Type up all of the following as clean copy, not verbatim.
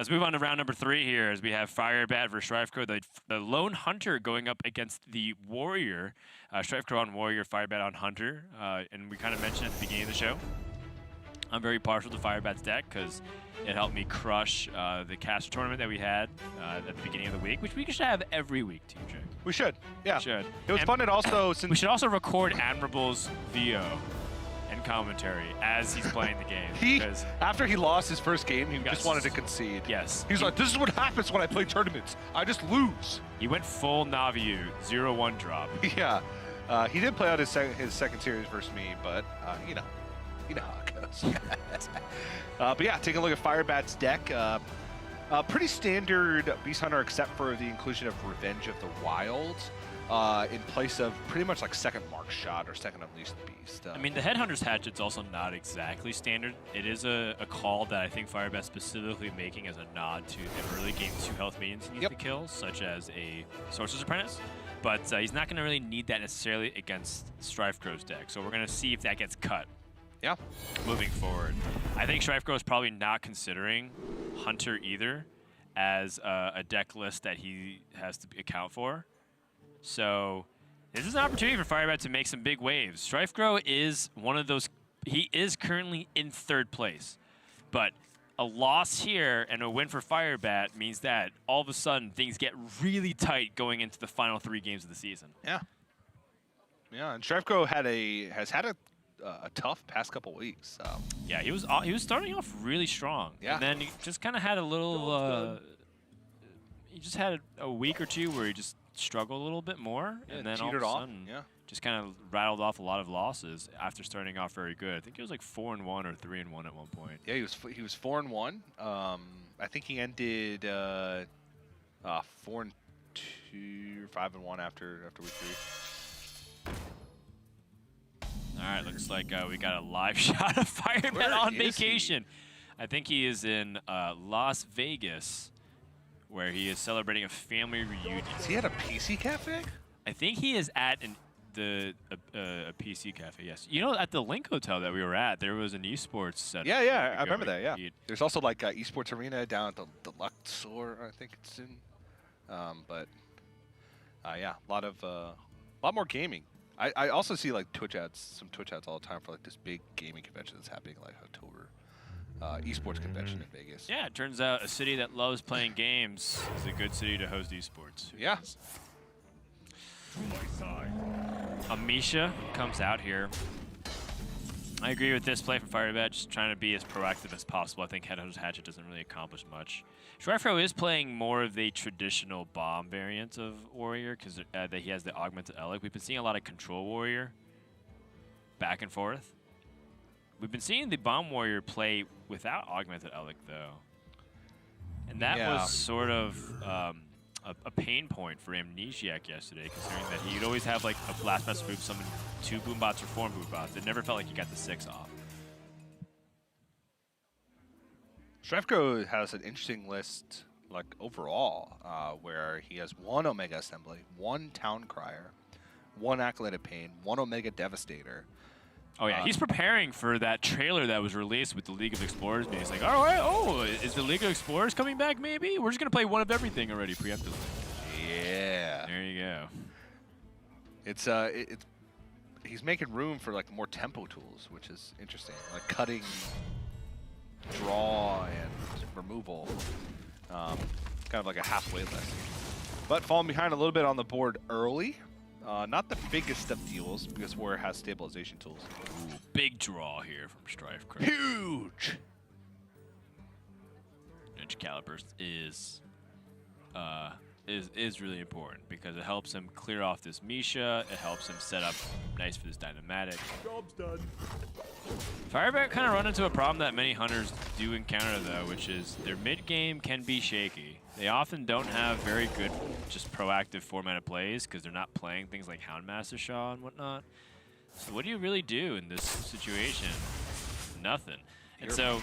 Let's move on to round number 3 here as we have Firebat versus StrifeCro, the Lone Hunter going up against the Warrior. StrifeCro on Warrior, Firebat on Hunter. And we kind of mentioned at the beginning of the show, I'm very partial to Firebat's deck because it helped me crush the caster tournament that we had at the beginning of the week, which we should have every week, TJ. We should, yeah. We should. It was fun, and also since we should also record Admirable's VO and commentary as he's playing the game. After he lost his first game, he just wanted to concede. Yes. He was like, this is what happens when I play tournaments. I just lose. He went full Naviu, 0-1 drop. Yeah. He did play out his second series versus me, but, you know how it goes. But yeah, taking a look at Firebat's deck. Pretty standard Beast Hunter except for the inclusion of Revenge of the Wilds. In place of pretty much like second Mark Shot or second Unleashed Beast. I mean, the Headhunter's Hatchet's also not exactly standard. It is a call that I think Firebat's specifically making as a nod to the early game 2 health minions he needs to kill, such as a Sorcerer's Apprentice. But he's not going to really need that necessarily against StrifeCro's deck. So we're going to see if that gets cut. Yeah. Moving forward. I think StrifeCro is probably not considering Hunter either as a deck list that he has to account for. So this is an opportunity for Firebat to make some big waves. StrifeCro is one of those, he is currently in 3rd place. But a loss here and a win for Firebat means that all of a sudden things get really tight going into the final 3 games of the season. Yeah. Yeah, and StrifeCro has had a tough past couple weeks. Yeah, he was starting off really strong. Yeah. And then he just kind of had a little, he just had a week or 2 where he just struggled a little bit more, and then all of a sudden, just kind of rattled off a lot of losses after starting off very good. I think it was like 4-1 or 3-1 at one point. Yeah, he was 4-1. I think he ended 4-2 or 5-1 after week 3. All right, looks like we got a live shot of Firebat on vacation. I think he is in Las Vegas, where he is celebrating a family reunion. Is he at a PC cafe? I think he is at a PC cafe, yes. You know, at the Link Hotel that we were at, there was an Esports setup. Yeah, I remember that, yeah. There's also like Esports Arena down at the Luxor, I think it's in. Yeah, a lot more gaming. I also see like some Twitch ads all the time for like this big gaming convention that's happening like October. Esports convention in Vegas. Yeah, it turns out a city that loves playing games is a good city to host esports. Yeah. Amisha comes out here. I agree with this play from Firebat, just trying to be as proactive as possible. I think Headhunter's Hatchet doesn't really accomplish much. StrifeCro is playing more of the traditional bomb variant of Warrior because he has the Augmented Elec. We've been seeing a lot of Control Warrior back and forth. We've been seeing the Bomb Warrior play without Augmented Elec, though. And that was sort of a pain point for Amnesiac yesterday, considering that he'd always have like a Blast Master move, summon 2 Boombots or 4 Boombots. It never felt like he got the 6 off. StrifeCro has an interesting list, like overall, where he has 1 Omega Assembly, 1 Town Crier, 1 Acolyte Pain, 1 Omega Devastator. Oh yeah, he's preparing for that trailer that was released with the League of Explorers. And he's like, all right, is the League of Explorers coming back maybe? We're just going to play one of everything already preemptively. Yeah. There you go. It's he's making room for like more tempo tools, which is interesting. Like cutting, draw, and removal. Kind of like a halfway list. But falling behind a little bit on the board early. Not the biggest of deals, because Warrior has stabilization tools. Ooh, big draw here from StrifeCro. Huge! Edge Calibers is really important because it helps him clear off this Misha. It helps him set up nice for this Dynamatic. Job's done. Firebat kind of run into a problem that many hunters do encounter, though, which is their mid-game can be shaky. They often don't have very good, just proactive 4-mana plays because they're not playing things like Houndmaster Shaw and whatnot. So what do you really do in this situation? Nothing. And so,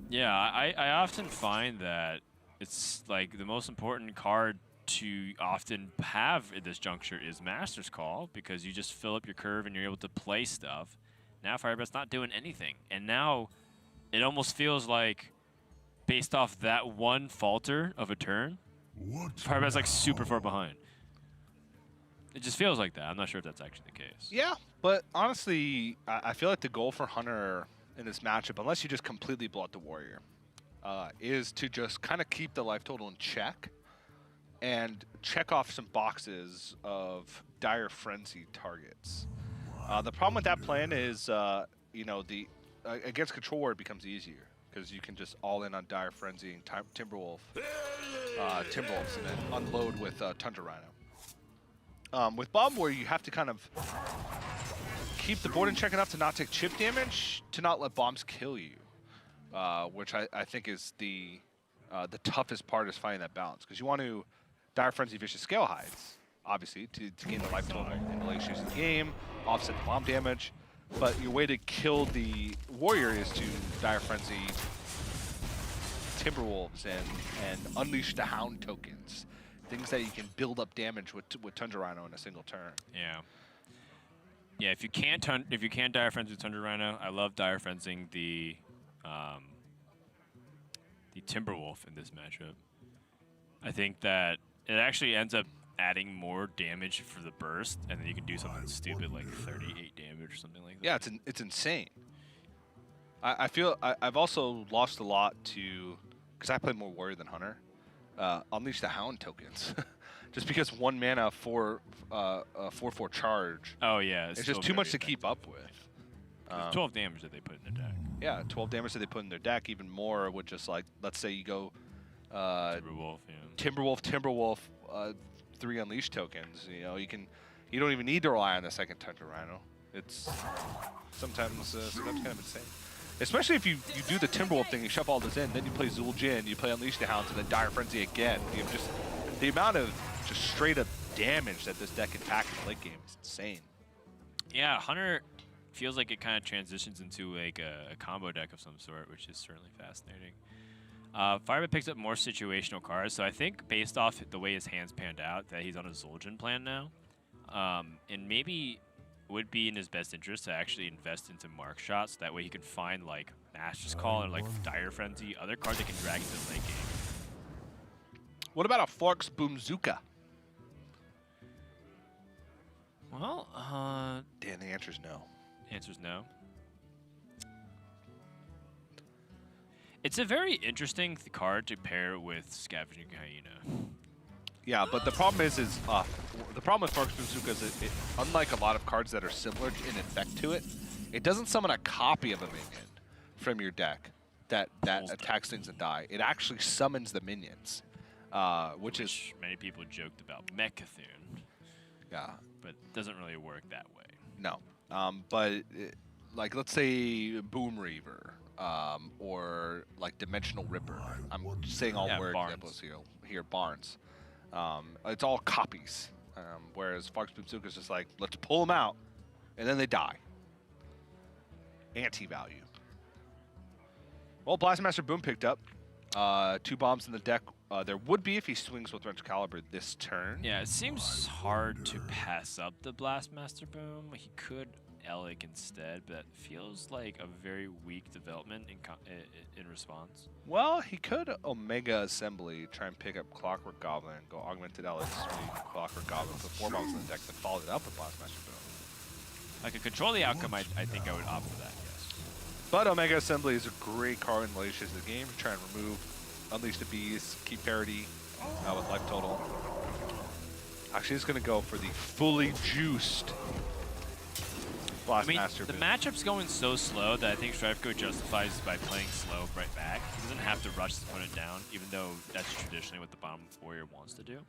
yeah, I often find that it's like the most important card to often have at this juncture is Master's Call, because you just fill up your curve and you're able to play stuff. Now Firebat's not doing anything. And now it almost feels like based off that one falter of a turn, Firebat's like super far behind. It just feels like that. I'm not sure if that's actually the case. Yeah, but honestly, I feel like the goal for Hunter in this matchup, unless you just completely blow out the Warrior, is to just kind of keep the life total in check and check off some boxes of Dire Frenzy targets. The problem with that plan is, you know, against Control War it becomes easier because you can just all in on Dire Frenzy and Timberwolves and then unload with Tundra Rhino. With Bomb Warrior, you have to kind of keep the board in check enough to not take chip damage, to not let bombs kill you, which I think is the toughest part, is finding that balance. Because you want to Dire Frenzy Vicious Scale Hides, obviously, to gain the life total in the late stages of the game, offset the bomb damage. But your way to kill the Warrior is to Dire Frenzy Timberwolves and unleash the Hound tokens. Things that you can build up damage with Tundra Rhino in a single turn. Yeah. Yeah, if you can't Dire Frenzy with Tundra Rhino, I love Dire Frenzying the Timberwolf in this matchup. I think that it actually ends up adding more damage for the burst, and then you can do something stupid like 38 damage or something like that. Yeah, it's insane. I feel I've also lost a lot to, because I play more Warrior than Hunter, Unleash the Hound tokens. Just because 1 mana for 4/4 charge. Oh yeah, it's just too much to keep up with. 12 damage that they put in their deck. Yeah, 12 damage that they put in their deck, even more with just like, let's say you go Timberwolf, yeah. Timberwolf, 3 Unleash tokens. You know, you don't even need to rely on the second Tundra Rhino. It's sometimes kind of insane. Especially if you do the Timberwolf thing, you shove all this in, then you play Zul'jin, you play Unleash the Hounds, and then Dire Frenzy again. You have just the amount of just straight up damage that this deck can pack in the late game is insane. Yeah, Hunter feels like it kind of transitions into like a combo deck of some sort, which is certainly fascinating. Firebat picks up more situational cards, so I think based off the way his hands panned out, that he's on a Zul'jin plan now, and maybe would be in his best interest to actually invest into mark shots. That way he can find like Master's Call and like Dire Frenzy, other cards that can drag into the late game. What about a Forks Boomzooka? Well, Dan, the answer's no. Answer's no. It's a very interesting card to pair with Scavenging Hyena. Yeah, but the problem is the problem with Forks Boomzooka is it, unlike a lot of cards that are similar in effect to it, it doesn't summon a copy of a minion from your deck that attacks things and die. It actually summons the minions, which is many people joked about Mechathune. Yeah, but it doesn't really work that way. No, but like let's say Boom Reaver, or like Dimensional Ripper. I'm saying all word examples here. Barnes. It's all copies, whereas Forks Boomzooka is just like, let's pull them out, and then they die. Anti-value. Well, Blastmaster Boom picked up 2 bombs in the deck. There would be if he swings with Wrench Caliber this turn. Yeah, it seems hard to pass up the Blastmaster Boom. He could Elic instead, but it feels like a very weak development in response. Well, he could Omega Assembly, try and pick up Clockwork Goblin, go Augmented Elic, swing Clockwork Goblin, put 4 bombs in the deck, then followed it up with Blastmaster Boom. I could control the outcome, I think I would opt for that, yes. But Omega Assembly is a great card in the late stages of the game to try and remove Unleash the Beast, keep parity with life total. Actually, it's going to go for the fully juiced Blastmaster Boom. The matchup's going so slow that I think StrifeCro justifies by playing slow right back. He doesn't have to rush his opponent down, even though that's traditionally what the bottom warrior wants to do.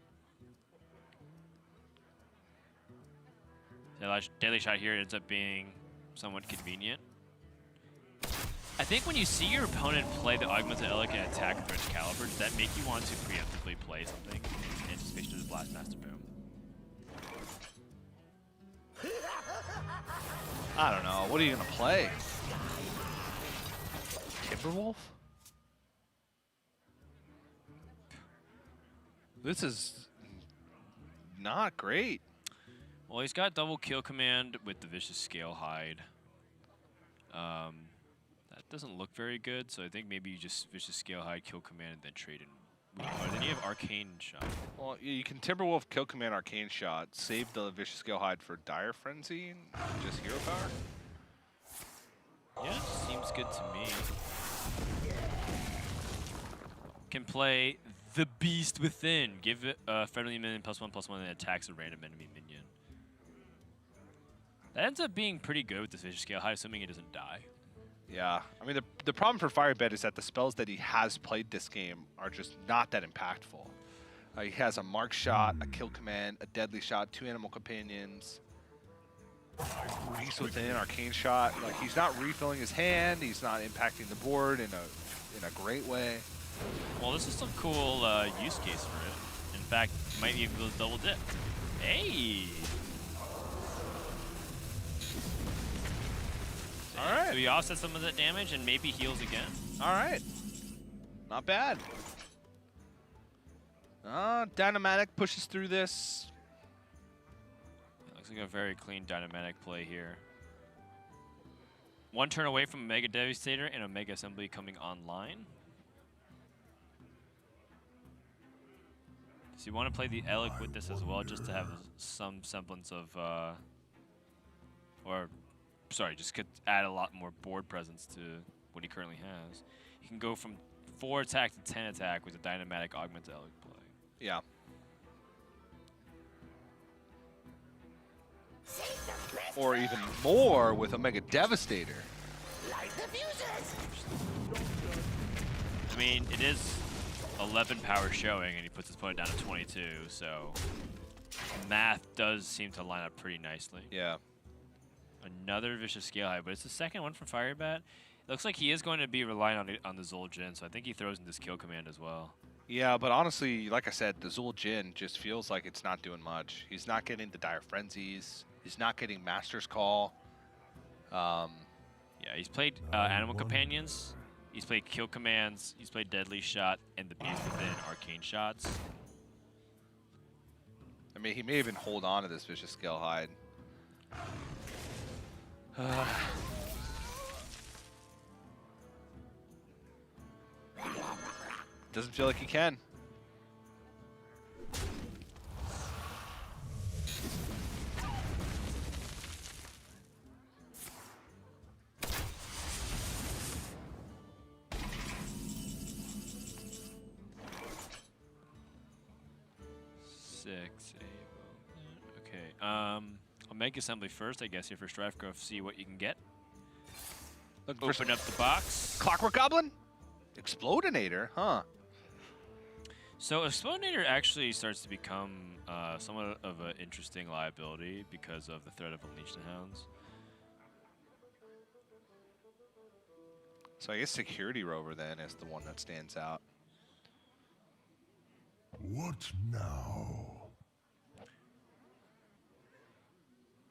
Daily Shot here ends up being somewhat convenient. I think when you see your opponent play the Augmented Elic and attack with Wrench Caliber, does that make you want to preemptively play something in anticipation of the Blastmaster Boom? I don't know. What are you going to play? Timberwolf? This is not great. Well, he's got double kill command with the Vicious Scale Hide. doesn't look very good, so I think maybe you just Vicious Scale Hide, Kill Command, and then trade and move on. Then you have Arcane Shot. Well, you can Timberwolf, Kill Command, Arcane Shot, save the Vicious Scale Hide for Dire Frenzy, and just Hero Power. Yeah, seems good to me. Can play the Beast Within. Give it a friendly minion +1/+1 and attacks a random enemy minion. That ends up being pretty good with this Vicious Scale Hide, assuming it doesn't die. Yeah, I mean, the problem for Firebat is that the spells that he has played this game are just not that impactful. He has a Mark Shot, a Kill Command, a Deadly Shot, 2 Animal Companions, Beast Within, Arcane Shot. Like, he's not refilling his hand, he's not impacting the board in a great way. Well, this is some cool use case for it. In fact, might be able to double dip. Hey! All right. So he offsets some of that damage and maybe heals again. All right. Not bad. Dynamatic pushes through this. Looks like a very clean Dynamatic play here. One turn away from a Mega Devastator and a Mega Assembly coming online. So you want to play the Elic with this as well, just to have some semblance of, just could add a lot more board presence to what he currently has. He can go from 4 attack to 10 attack with a Dynamatic Augment Elic play. Yeah. Or even more with a Mega Devastator. I mean, it is 11 power showing, and he puts his opponent down to 22, so math does seem to line up pretty nicely. Yeah. Another Vicious Scale Hide, but it's the second one from Firebat. It looks like he is going to be relying on the Zul'jin, so I think he throws in this Kill Command as well. Yeah, but honestly, like I said, the Zul'jin just feels like it's not doing much. He's not getting the Dire Frenzies. He's not getting Master's Call. Yeah, he's played Animal Companions. He's played Kill Commands. He's played Deadly Shot and the Beast Within Arcane Shots. I mean, he may even hold on to this Vicious Scale Hide. Doesn't feel like he can. Okay, Omega Assembly first, I guess, here for StrifeCro, see what you can get. Open up the box. Clockwork Goblin? Explodinator, huh? So Explodinator actually starts to become somewhat of an interesting liability because of the threat of Unleash the Hounds. So I guess Security Rover then is the one that stands out. What now?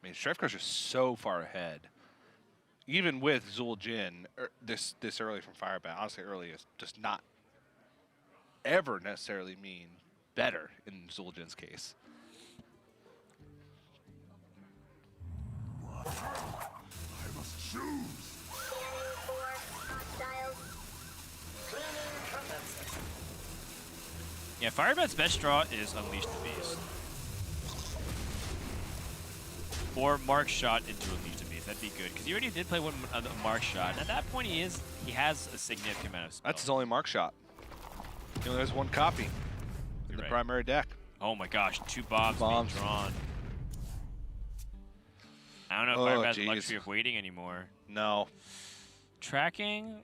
I mean, StrifeCro's just so far ahead. Even with Zul'jin, this early from Firebat, honestly, early is just not ever necessarily mean better in Zul'jin's case. I must choose. Yeah, Firebat's best draw is Unleash the Beast. Or Mark Shot into Unleash the Beast. That'd be good, because he already did play one Mark Shot, and at that point he has a significant amount of spells. That's his only Mark Shot. He only has one copy in the primary deck. Oh my gosh, 2 bombs being drawn. I don't know if Firebat has the luxury of waiting anymore. No. Tracking?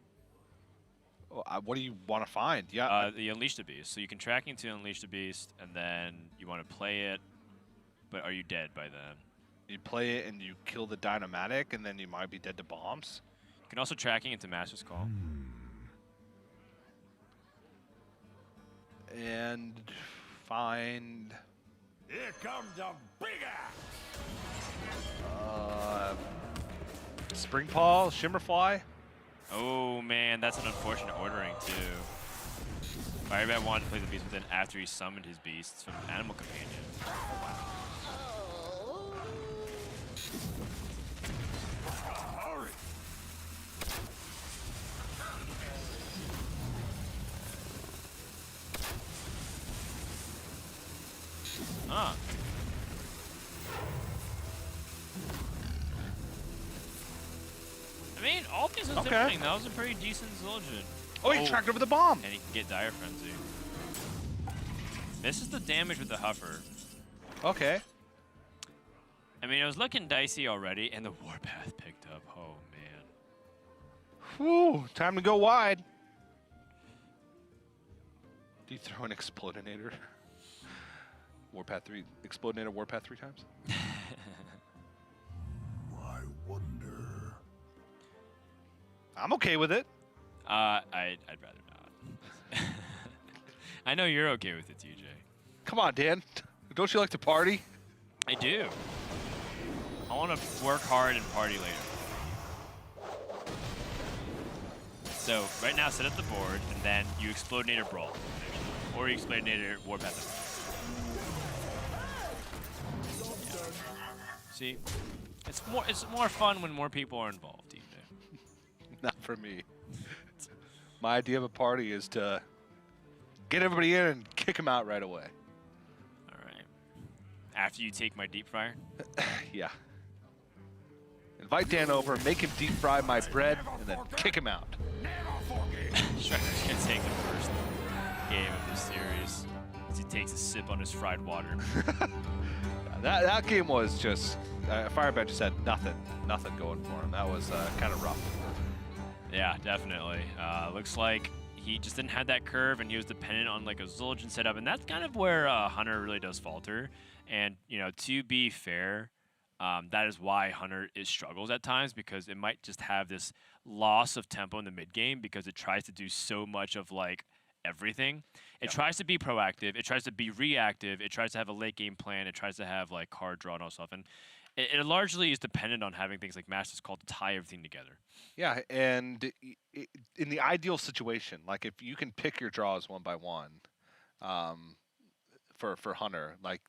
What do you want to find? Yeah. The Unleash the Beast. So you can track into Unleash the Beast, and then you want to play it, but are you dead by then? You play it and you kill the Dynamatic, and then you might be dead to bombs. You can also tracking into Master's Call. And find... Here comes the big axe. Spring Paw, Shimmerfly. Oh man, that's an unfortunate ordering too. Firebat wanted to play the Beast Within after he summoned his beasts from Animal Companion. Huh. I mean, all things considering, that was a pretty decent Zul'jin. Oh, he tracked over the bomb. And he can get Dire Frenzy. This is the damage with the Huffer. Okay. I mean, it was looking dicey already, and the Warpath picked up. Oh, man. Whew, time to go wide. Do you throw an Explodinator? Warpath 3, Explodinator, Warpath 3 times? I wonder. I'm okay with it. I'd rather not. I know you're okay with it, TJ. Come on, Dan. Don't you like to party? I do. I want to work hard and party later. So right now, set up the board, and then you Explodinator Brawl, or you Explodinator Warpath. Yeah. See, it's more fun when more people are involved, TJ. Not for me. My idea of a party is to get everybody in and kick them out right away. All right. After you take my deep fryer. Yeah. Invite Dan over, make him deep fry my bread, and then kick him out. Striker's gonna take the first game of this series as he takes a sip on his fried water. That game was just Firebat just had nothing going for him. That was kind of rough. Yeah, definitely. Looks like he just didn't have that curve, and he was dependent on like a Zul'jin setup, and that's kind of where Hunter really does falter. And you know, to be fair, that is why Hunter struggles at times, because it might just have this loss of tempo in the mid game because it tries to do so much of like everything. It tries to be proactive, it tries to be reactive, it tries to have a late game plan, it tries to have like card draw and all stuff, and it largely is dependent on having things like Masters Call to tie everything together. Yeah, and in the ideal situation, like if you can pick your draws one by one, for Hunter, like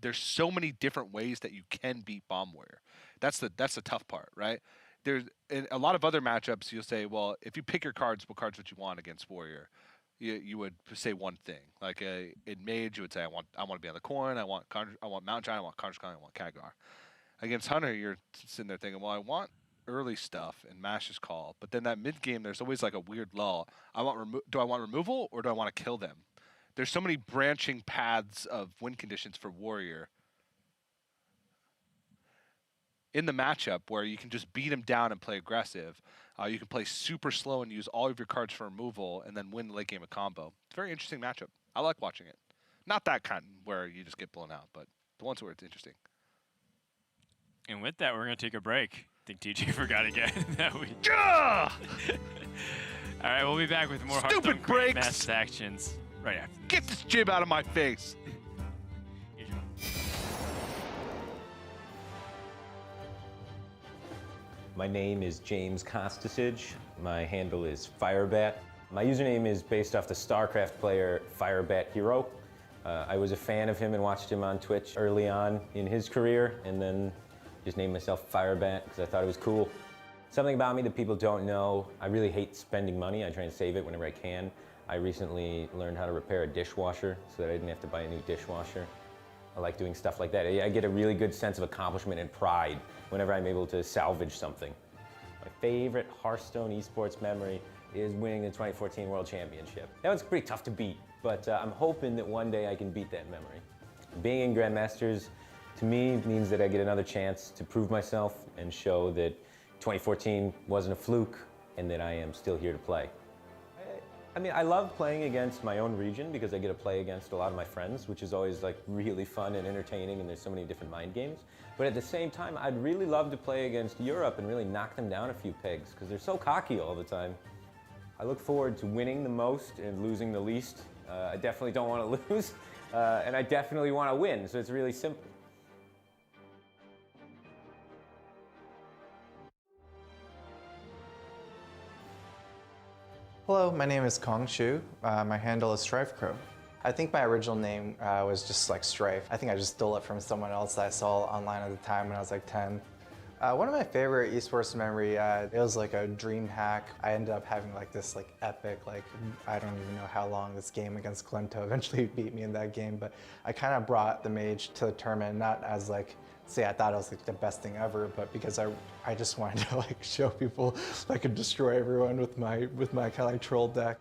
there's so many different ways that you can beat Bomb Warrior. That's the tough part, right? There's in a lot of other matchups, you'll say, well, if you pick your cards, what cards would you want against Warrior? You would say one thing. Like in Mage, you would say, I want to be on the coin, I want Mount Giant, I want Conjure Sky, I want Khadgar. Against Hunter, you're sitting there thinking, well, I want early stuff and Master's Call, but then that mid game, there's always like a weird lull. Do I want removal or do I want to kill them? There's so many branching paths of win conditions for Warrior in the matchup where you can just beat him down and play aggressive. You can play super slow and use all of your cards for removal and then win the late game of combo. It's a very interesting matchup. I like watching it. Not that kind where you just get blown out, but the ones where it's interesting. And with that, we're going to take a break. I think TJ forgot again that we... All right, we'll be back with more Hearthstone Grandmasters actions right after this. Get this jib out of my face. My name is James Kostasich. My handle is Firebat. My username is based off the StarCraft player Firebat Hero. I was a fan of him and watched him on Twitch early on in his career, and then just named myself Firebat because I thought it was cool. Something about me that people don't know, I really hate spending money. I try and save it whenever I can. I recently learned how to repair a dishwasher so that I didn't have to buy a new dishwasher. I like doing stuff like that. I get a really good sense of accomplishment and pride whenever I'm able to salvage something. My favorite Hearthstone Esports memory is winning the 2014 World Championship. That was pretty tough to beat, but I'm hoping that one day I can beat that memory. Being in Grandmasters, to me, means that I get another chance to prove myself and show that 2014 wasn't a fluke and that I am still here to play. I mean, I love playing against my own region because I get to play against a lot of my friends, which is always like really fun and entertaining, and there's so many different mind games. But at the same time, I'd really love to play against Europe and really knock them down a few pegs because they're so cocky all the time. I look forward to winning the most and losing the least. I definitely don't want to lose, and I definitely want to win, so it's really simple. Hello, my name is Kong Shu. My handle is StrifeCro. I think my original name was just like Strife. I think I just stole it from someone else that I saw online at the time when I was like 10. One of my favorite esports memory, it was like a dream hack. I ended up having like this like epic, like I don't even know how long this game against Glinto eventually beat me in that game, but I kind of brought the mage to the tournament, not as like, say I thought it was like the best thing ever, but because I just wanted to like show people I could destroy everyone with my kind of like troll deck.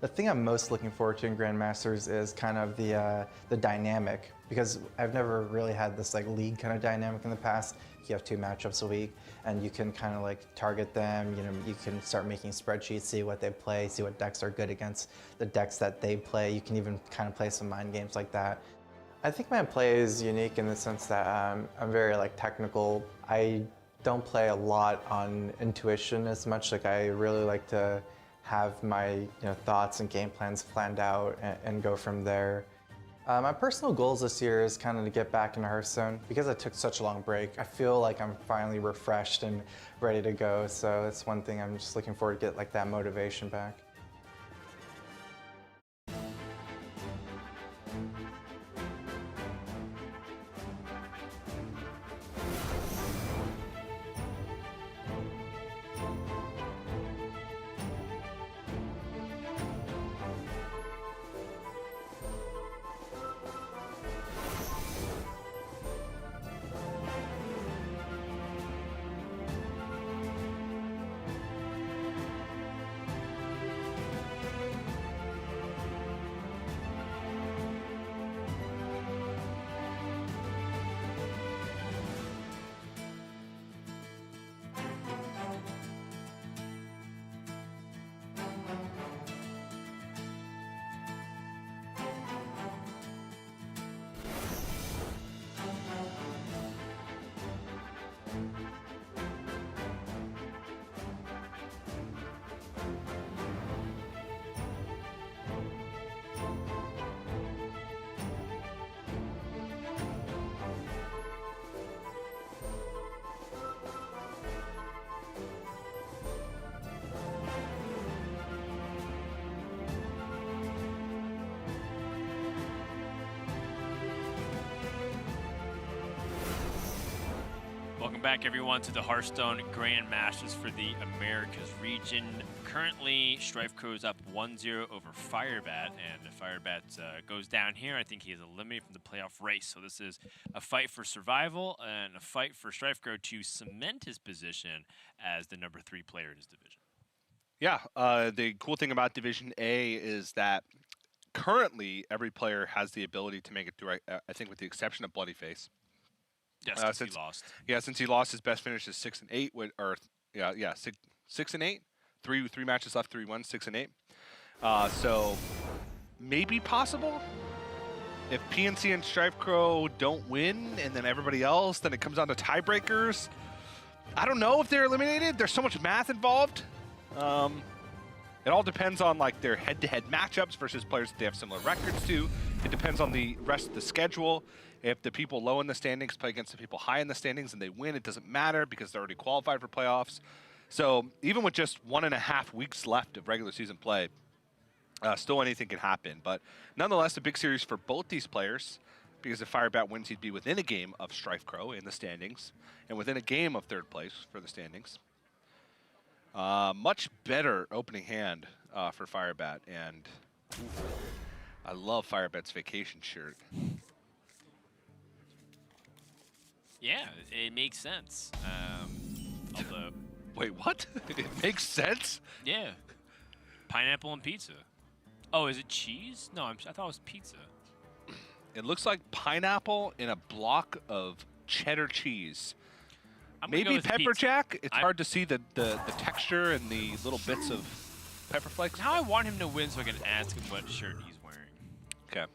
The thing I'm most looking forward to in Grandmasters is kind of the dynamic, because I've never really had this like league kind of dynamic in the past. You have 2 matchups a week, and you can kind of like target them. You know, you can start making spreadsheets, see what they play, see what decks are good against the decks that they play. You can even kind of play some mind games like that. I think my play is unique in the sense that I'm very like technical. I don't play a lot on intuition as much. Like I really like to have my thoughts and game plans planned out and go from there. My personal goals this year is kind of to get back into Hearthstone. Because I took such a long break, I feel like I'm finally refreshed and ready to go. So that's one thing I'm just looking forward to get like that motivation back. Welcome back, everyone, to the Hearthstone Grandmasters for the Americas region. Currently, StrifeCro is up 1-0 over Firebat, and if Firebat goes down here, I think he is eliminated from the playoff race. So this is a fight for survival and a fight for StrifeCro to cement his position as the #3 player in his division. Yeah, the cool thing about Division A is that currently every player has the ability to make it through, I think with the exception of Bloodyface. Yes, since he lost. Yeah, since he lost, his best finish is 6-8 with, or yeah, 6-8, three matches left, 3-1, 6-8. So maybe possible if PNC and StrifeCro don't win, and then everybody else, then it comes down to tiebreakers. I don't know if they're eliminated. There's so much math involved. It all depends on like their head-to-head matchups versus players that they have similar records to. It depends on the rest of the schedule. If the people low in the standings play against the people high in the standings and they win, it doesn't matter because they're already qualified for playoffs. So even with just 1.5 weeks left of regular season play, still anything can happen. But nonetheless, a big series for both these players, because if Firebat wins, he'd be within a game of StrifeCro in the standings and within a game of 3rd place for the standings. Much better opening hand for Firebat, and I love Firebat's vacation shirt. Yeah, it makes sense. Although, wait, what? It makes sense? Yeah, pineapple and pizza. Oh, is it cheese? No, I thought it was pizza. It looks like pineapple in a block of cheddar cheese. Maybe pepper jack. It's hard to see the texture and the little bits of pepper flakes. Now I want him to win so I can ask him what shirt he's wearing. Okay.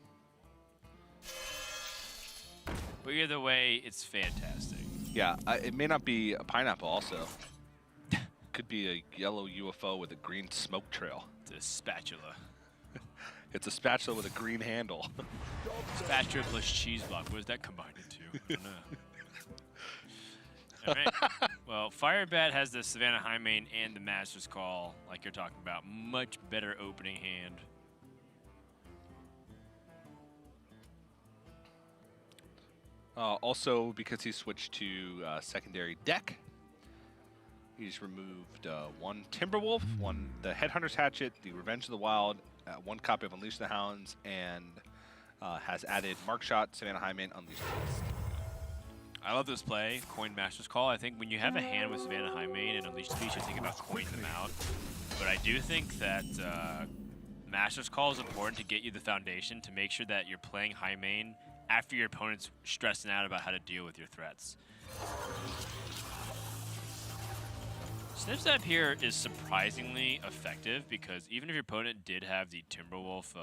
But either way, it's fantastic. Yeah, it may not be a pineapple also. Could be a yellow UFO with a green smoke trail. It's a spatula. It's a spatula with a green handle. Spatula plus cheese block. What does that combine into? I don't know. All right. Well, Firebat has the Savannah High Main and the Master's Call, like you're talking about. Much better opening hand. Also, because he switched to secondary deck, he's removed one Timberwolf, one the Headhunter's Hatchet, the Revenge of the Wild, one copy of Unleash the Hounds, and has added Markshot, Savannah Highmane, Unleash the Beast. I love this play, Coin Master's Call. I think when you have a hand with Savannah Highmane and Unleash the Beast, you think about coining them out. But I do think that Master's Call is important to get you the foundation to make sure that you're playing Highmane after your opponent's stressing out about how to deal with your threats. Snip Snap here is surprisingly effective because even if your opponent did have the Timberwolf,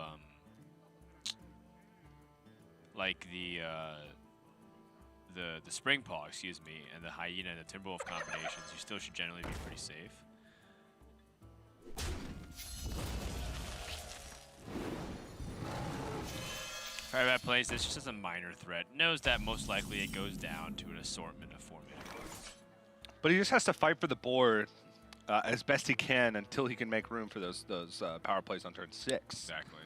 like the Spring Paw, excuse me, and the Hyena and the Timberwolf combinations, you still should generally be pretty safe. Firebat plays this just as a minor threat. Knows that most likely it goes down to an assortment of 4-mana cards. But he just has to fight for the board as best he can until he can make room for those power plays on turn 6. Exactly.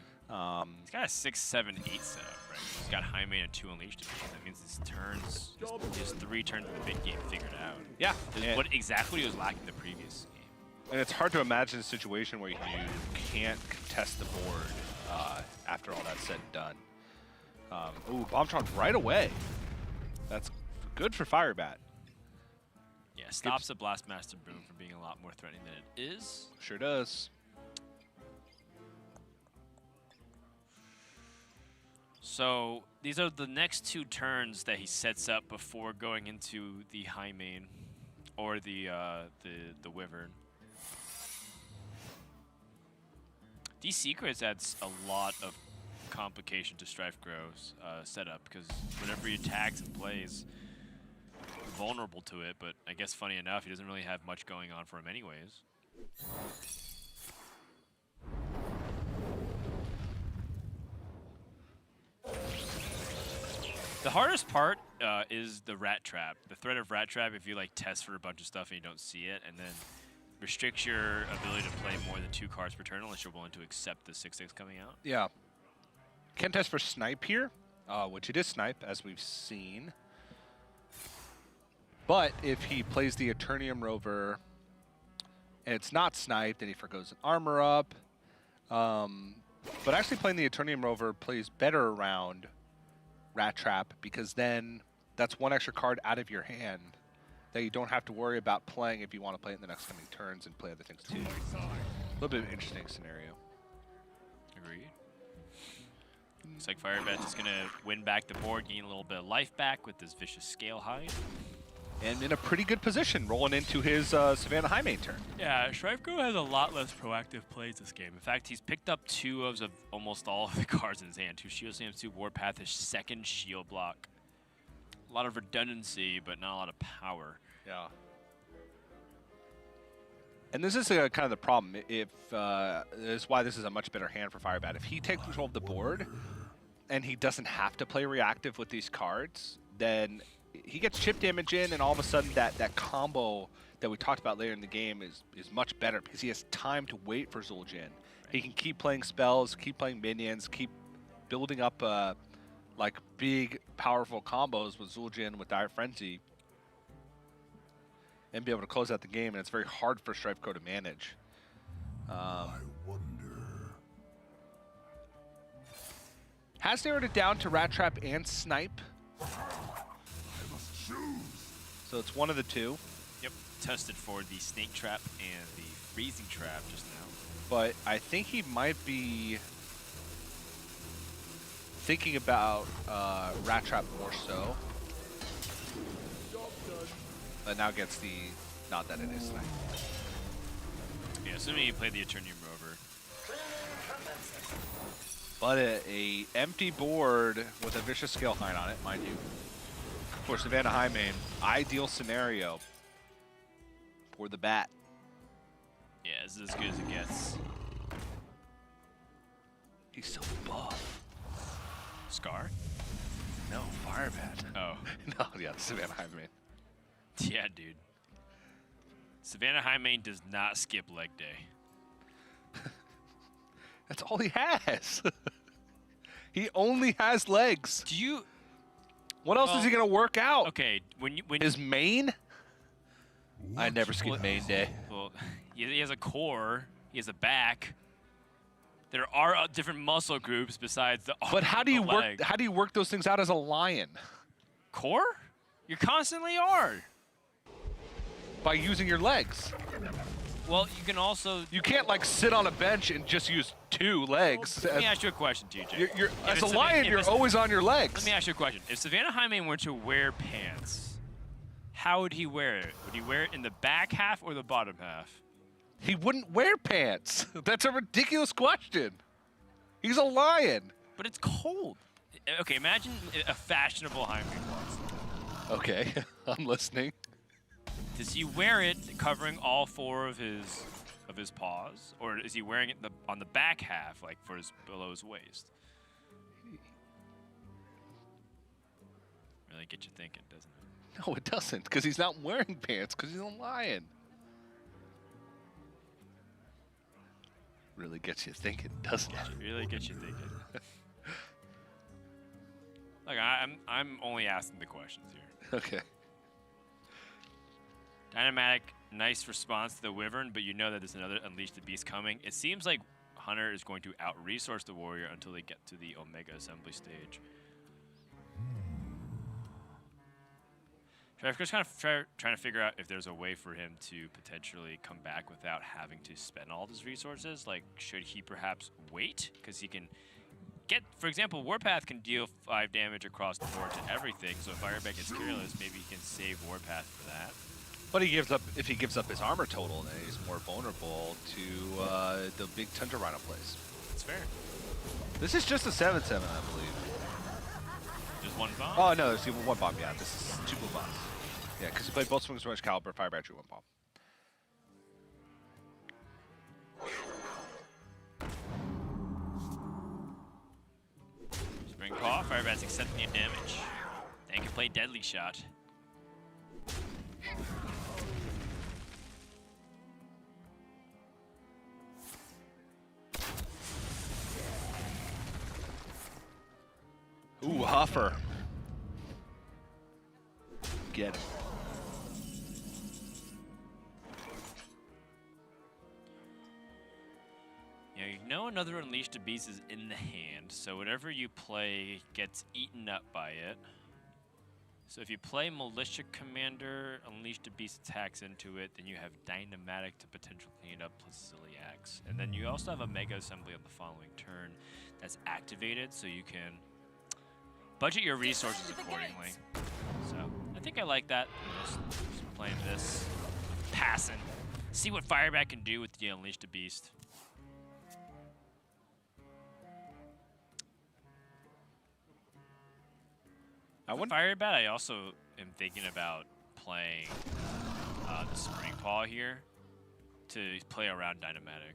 He's got a 6, 7, 8 setup, right? He's got Highmane and 2 Unleashed. That means his turns, his 3 turns in the mid game figured out. Yeah. Exactly what he was lacking the previous game. And it's hard to imagine a situation where you can't contest the board after all that's said and done. Ooh, Bombtron right away. That's good for Firebat. Yeah, stops the Blastmaster Boom from being a lot more threatening than it is. Sure does. So these are the next 2 turns that he sets up before going into the Highmane or the Wyvern. These secrets adds a lot of complication to StrifeCro's setup because whenever he attacks and plays, vulnerable to it, but I guess funny enough, he doesn't really have much going on for him anyways. The hardest part is the Rat Trap. The threat of Rat Trap, if you like test for a bunch of stuff and you don't see it, and then restricts your ability to play more than 2 cards per turn unless you're willing to accept the 6/6 coming out. Yeah. Can't test for Snipe here, which it is Snipe, as we've seen. But if he plays the Eternium Rover and it's not Snipe, then he forgoes an Armor Up. But actually playing the Eternium Rover plays better around Rat Trap because then that's 1 extra card out of your hand that you don't have to worry about playing if you want to play it in the next coming turns and play other things too. A little bit of an interesting scenario. Agreed. Looks like Firebat's just gonna win back the board, gain a little bit of life back with this Vicious Scale Hide. And in a pretty good position rolling into his Savannah Highmane turn. Yeah, StrifeCro has a lot less proactive plays this game. In fact, he's picked up 2 of almost all of the cards in his hand. 2 Shield Slams, 2 Warpath, his 2nd Shield Block. A lot of redundancy, but not a lot of power. Yeah. And this is kind of the problem. This is why this is a much better hand for Firebat. If he takes control of the board and he doesn't have to play reactive with these cards, then he gets chip damage in, and all of a sudden that combo that we talked about later in the game is much better because he has time to wait for Zul'jin. Right. He can keep playing spells, keep playing minions, keep building up like big, powerful combos with Zul'jin, with Dire Frenzy, and be able to close out the game, and it's very hard for StrifeCro to manage. I wonder. Has narrowed it down to Rat Trap and Snipe. I must choose. So it's one of the 2. Yep, tested for the Snake Trap and the Freezing Trap just now. But I think he might be thinking about Rat Trap more so. But now gets the nod that it is Snipe. Yeah, assuming you play the Eternium Rover. But a empty board with a Vicious Scale Hide on it, mind you. For Savannah Highmane, ideal scenario for the bat. Yeah, this is as good as it gets. He's so buff. Scar? No, Firebat. Oh. No, yeah, Savannah Highmane. Yeah, dude. Savannah Highmane does not skip leg day. That's all he has. He only has legs. Do you... What else is he gonna work out? Okay, when His main? I never skip main day. well, he has a core, he has a back. There are different muscle groups besides the arm. But how do you the work? leg. How do you work those things out as a lion? Core? You constantly are. By using your legs. Well, you can also. You can't like sit on a bench and just use 2 legs. Let me ask you a question, TJ. As a lion, you're always on your legs. Let me ask you a question. If Savannah Jaime were to wear pants, how would he wear it? Would he wear it in the back half or the bottom half? He wouldn't wear pants. That's a ridiculous question. He's a lion. But it's cold. Okay, imagine a fashionable Jaime was. Okay, I'm listening. Does he wear it covering all 4 of his paws, or is he wearing it on the back half, like for below his waist? Really get you thinking, doesn't it? No, it doesn't, because he's not wearing pants, because he's a lion. Really gets you thinking, doesn't it? Really get you thinking. Look, I'm only asking the questions here. Okay. Dynamatic, nice response to the Wyvern, but you know that there's another Unleash the Beast coming. It seems like Hunter is going to out-resource the Warrior until they get to the Omega Assembly stage. StrifeCro's kind of trying to figure out if there's a way for him to potentially come back without having to spend all of his resources. Like, should he perhaps wait? Because he can get, for example, Warpath can deal 5 damage across the board to everything. So if Firebat gets careless, maybe he can save Warpath for that. But if he gives up his armor total, then he's more vulnerable to the big Tundra Rhino plays. That's fair. This is just a 7/7, I believe. Just 1 bomb? Oh no, there's even 1 bomb. Yeah, this is 2 blue bombs. Yeah, because he played both swings, so much caliber, Firebat drew 1 bomb. Spring Paw, Firebat's accepting your damage. Then can play Deadly Shot. Ooh, Huffer. Get him. Yeah, you know another Unleash the Beast is in the hand, so whatever you play gets eaten up by it. So if you play Militia Commander, Unleash the Beast attacks into it, then you have Dynamatic to potentially clean it up plus Zilliax. And then you also have a Mega Assembly on the following turn that's activated, so you can budget your resources accordingly. So I think I like that. Just playing this, passing. See what Firebat can do with the Unleash the Beast. Firebat, I also am thinking about playing the Spring Paw here to play around Dynamatic.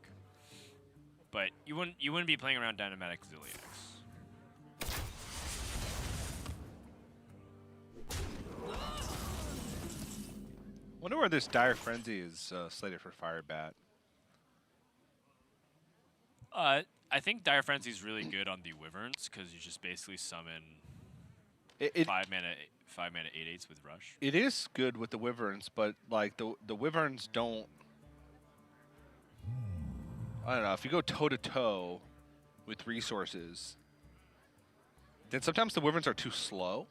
But you wouldn't be playing around Dynamatic Zilliax. Wonder where this Dire Frenzy is slated for Firebat. I think Dire Frenzy is really good on the Wyverns because you just basically summon 5 mana 8/8s with Rush. It is good with the Wyverns, but like the Wyverns don't. I don't know. If you go toe to toe with resources, then sometimes the Wyverns are too slow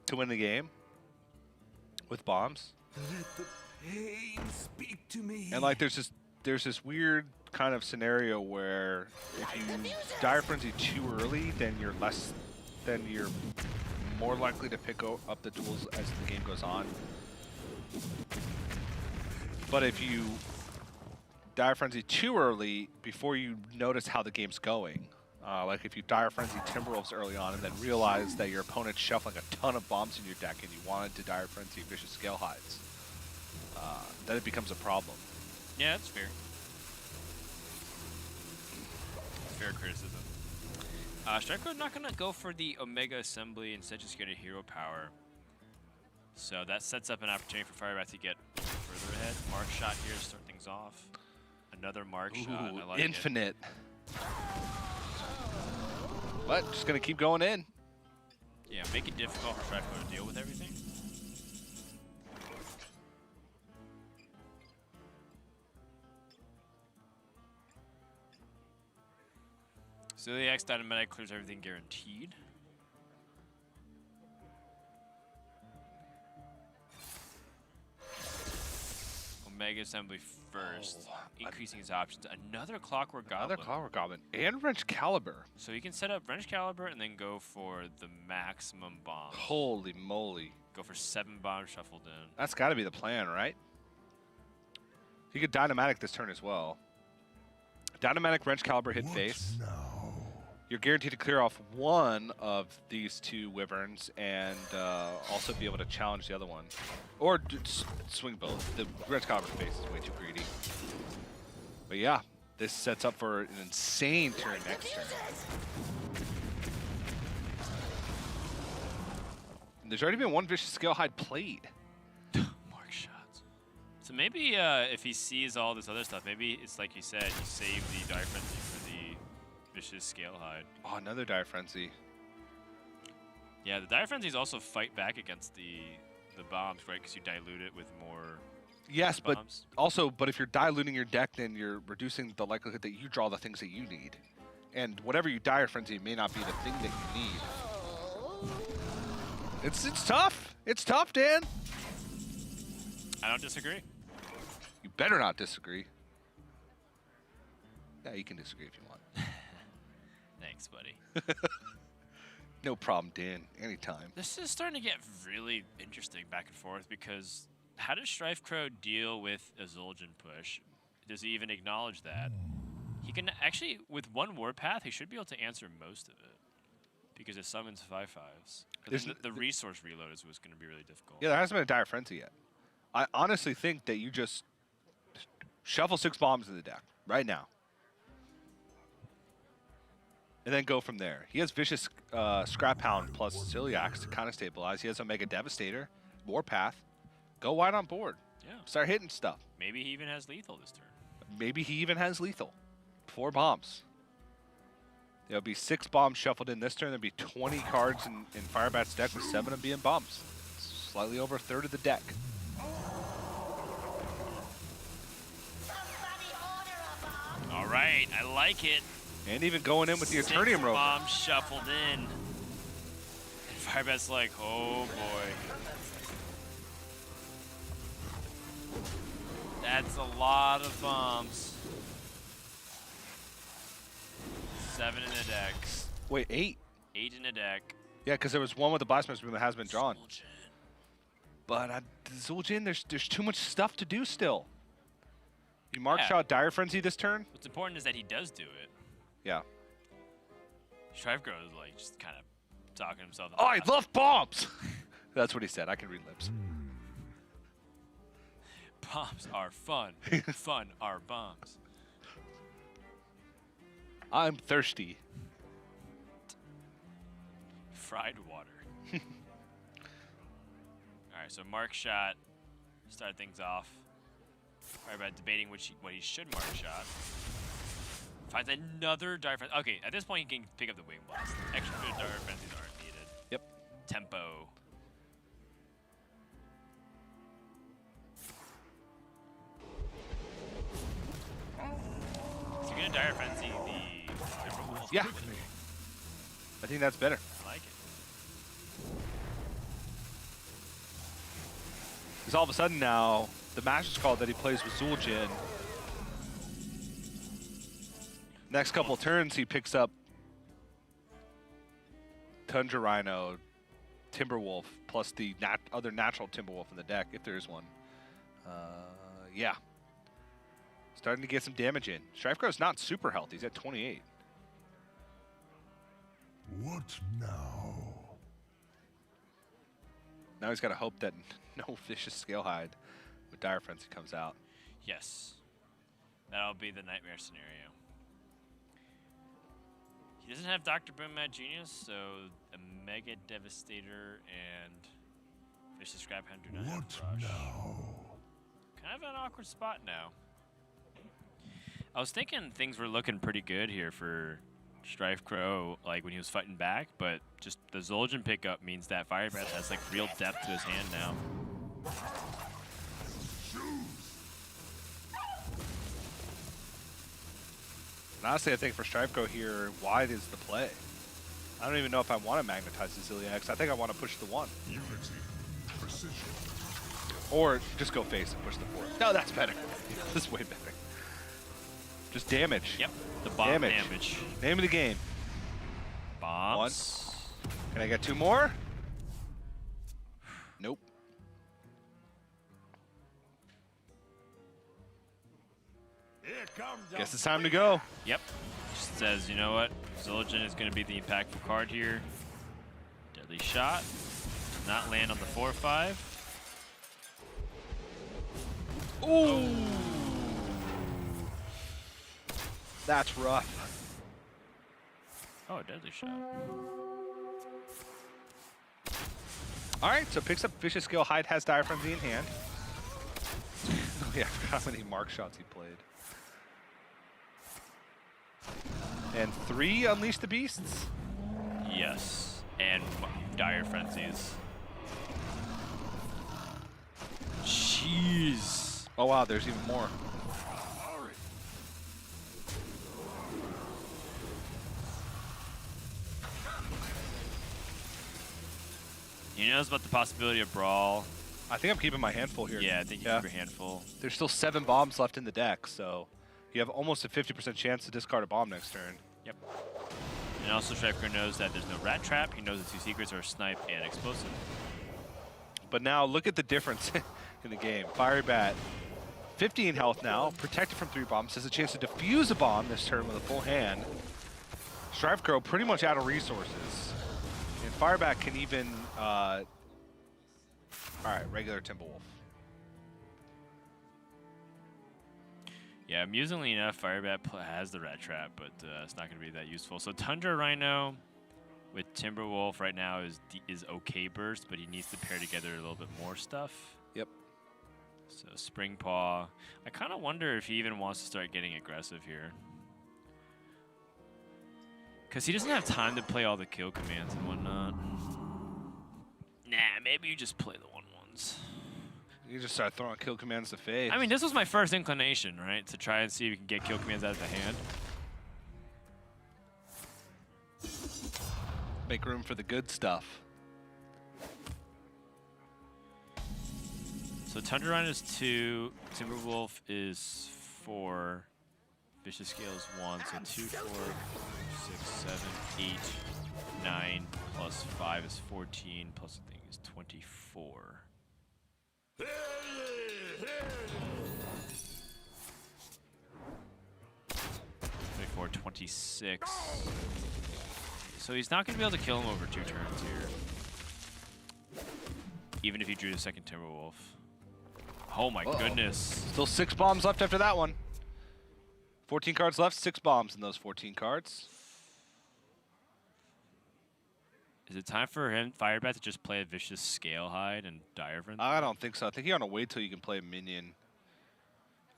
to win the game with bombs. Let the pain speak to me. And like there's this weird kind of scenario where if you Dire Frenzy too early, then you're more likely to pick up the duels as the game goes on. But if you Dire Frenzy too early before you notice how the game's going, like if you Dire Frenzy Timberwolves early on and then realize that your opponent's shuffling a ton of bombs in your deck and you wanted to Dire Frenzy Vicious Scale Hides, then it becomes a problem. Yeah, that's fair. Fair criticism. StrifeCro not going to go for the Omega Assembly, instead just get a hero power. So that sets up an opportunity for Firebat to get further ahead. Mark shot here to start things off. Another Mark shot. I like Infinite. But just going to keep going in. Yeah, make it difficult for StrifeCro to deal with everything. So the X Dynamic clears everything guaranteed. Omega Assembly first, increasing his options. Another Clockwork Goblin. Another Clockwork Goblin. And Wrench Caliber. So he can set up Wrench Caliber and then go for the maximum bomb. Holy moly. Go for 7 bombs shuffled in. That's got to be the plan, right? You could Dynamatic this turn as well. Dynamatic Wrench Caliber hit face. You're guaranteed to clear off one of these 2 Wyverns and also be able to challenge the other one. Or swing both. The Wrench Caliber face is way too greedy. But yeah, this sets up for an insane turn next turn. And there's already been 1 Vicious Scalehide played. Mark shots. So maybe if he sees all this other stuff, maybe it's like you said, you save the Dire Frenzy for the Vicious Scalehide. Oh, another Dire Frenzy. Yeah, the Dire Frenzies also fight back against the bombs, right? Because you dilute it with more Yes, but bombs. also, but if you're diluting your deck, then you're reducing the likelihood that you draw the things that you need. And whatever you Dire Frenzy may not be the thing that you need. It's tough. It's tough, Dan. I don't disagree. You better not disagree. Yeah, you can disagree if you want. Thanks, buddy. No problem, Dan. Anytime. This is starting to get really interesting back and forth because how does StrifeCro deal with a Zul'jin push? Does he even acknowledge that? He can actually, with 1 Warpath, he should be able to answer most of it because it summons 5/5s. But then the resource reload is what's going to be really difficult. Yeah, there hasn't been a Dire Frenzy yet. I honestly think that you just shuffle 6 bombs in the deck right now. And then go from there. He has Vicious Scrap Hound plus Celiax to kind of stabilize. He has Omega Devastator, Warpath. Go wide on board. Yeah. Start hitting stuff. Maybe he even has lethal this turn. Maybe he even has lethal. 4 bombs. There'll be 6 bombs shuffled in this turn. There'll be 20 cards in Firebat's deck with 7 of them being bombs. Slightly over a third of the deck. All right, I like it. And even going in with the 6 Eternium Rover. bombs shuffled in. And Firebat's like, oh boy. That's a lot of bombs. 7 in a deck. Wait, 8? 8 in a deck. Yeah, because there was 1 with the Blasphemous Boom that has been drawn. Zul'jin. But Zul'jin, there's too much stuff to do still. You Mark Yeah. Shot Dire Frenzy this turn? What's important is that he does do it. Yeah. StrifeCro is like just kind of talking himself. Oh, I love bombs! That's what he said. I can read lips. Bombs are fun. Fun are bombs. I'm thirsty. Fried water. All right, so Mark Shot. Start things off. Firebat debating what he should Mark Shot. Finds another Dire Frenzy. Okay, at this point he can pick up the Wing Blast. Extra Dire Frenzies aren't needed. Yep. Tempo. So you're gonna Dire Frenzy the Timberwolf? Yeah. I think that's better. I like it. Because all of a sudden now, the Master's Call that he plays with Zul'jin, next couple turns he picks up Tundra Rhino, Timberwolf, plus the other natural Timberwolf in the deck, if there is one. Yeah. Starting to get some damage in. StrifeCro's not super healthy. He's at 28. What now? Now he's got to hope that no Vicious Scalehide with Dire Frenzy comes out. Yes. That'll be the nightmare scenario. He doesn't have Dr. Boom Mad Genius, so a Mega Devastator and Vicious Scrap Hound do not have Rush. Now? Kind of an awkward spot now. I was thinking things were looking pretty good here for StrifeCro like when he was fighting back, but just the Zul'jin pickup means that Firebat has like real depth to his hand now. And honestly, I think for StrifeCro here, wide is the play. I don't even know if I want to magnetize the Zilliax. I think I want to push the 1. Unity. Precision. Or just go face and push the 4. No, that's better. This is way better. Just damage. Yep, the bomb damage. Name of the game. Bombs. 1. Can I get 2 more? Nope. Guess it's time to go. Yep. Just says, you know what? Zul'jin is going to be the impactful card here. Deadly shot. Does not land on the 4/5. Ooh. That's rough. Oh, deadly shot. All right, so picks up Vicious Scale. Hyde has Dire Frenzy in hand. Oh yeah, I forgot how many mark shots he played. And 3 Unleash the Beasts. Yes, and Dire Frenzies. Jeez. Oh wow, there's even more. He knows about the possibility of Brawl. I think I'm keeping my handful here. Yeah, I think you keep your handful. There's still 7 bombs left in the deck, so you have almost a 50% chance to discard a bomb next turn. Yep. And also StrifeCro knows that there's no Rat Trap. He knows the 2 secrets are Snipe and Explosive. But now look at the difference in the game. Firebat, 15 health now, protected from 3 bombs, has a chance to defuse a bomb this turn with a full hand. StrifeCro pretty much out of resources. And Firebat can even, all right, regular Timberwolf. Yeah, amusingly enough, Firebat has the Rat Trap, but it's not going to be that useful. So Tundra Rhino with Timberwolf right now is okay burst, but he needs to pair together a little bit more stuff. Yep. So Spring Paw. I kind of wonder if he even wants to start getting aggressive here. Because he doesn't have time to play all the kill commands and whatnot. Nah, maybe you just play the 1/1s. You just start throwing kill commands to face. I mean, this was my first inclination, right? To try and see if you can get kill commands out of the hand. Make room for the good stuff. So Tundra Rhino is 2, Timberwolf is 4, Vicious Scale is 1, so 2, 4, 6, 7, 8, 9, plus 5 is 14, plus the thing is 24. 24, 26. So he's not going to be able to kill him over 2 turns here. Even if he drew the second Timberwolf. Oh my goodness. Still 6 bombs left after that one. 14 cards left, 6 bombs in those 14 cards. Is it time for him, Firebat, to just play a Vicious Scale Hide and Dire Frenzy? I don't think so. I think you want to wait till you can play a minion.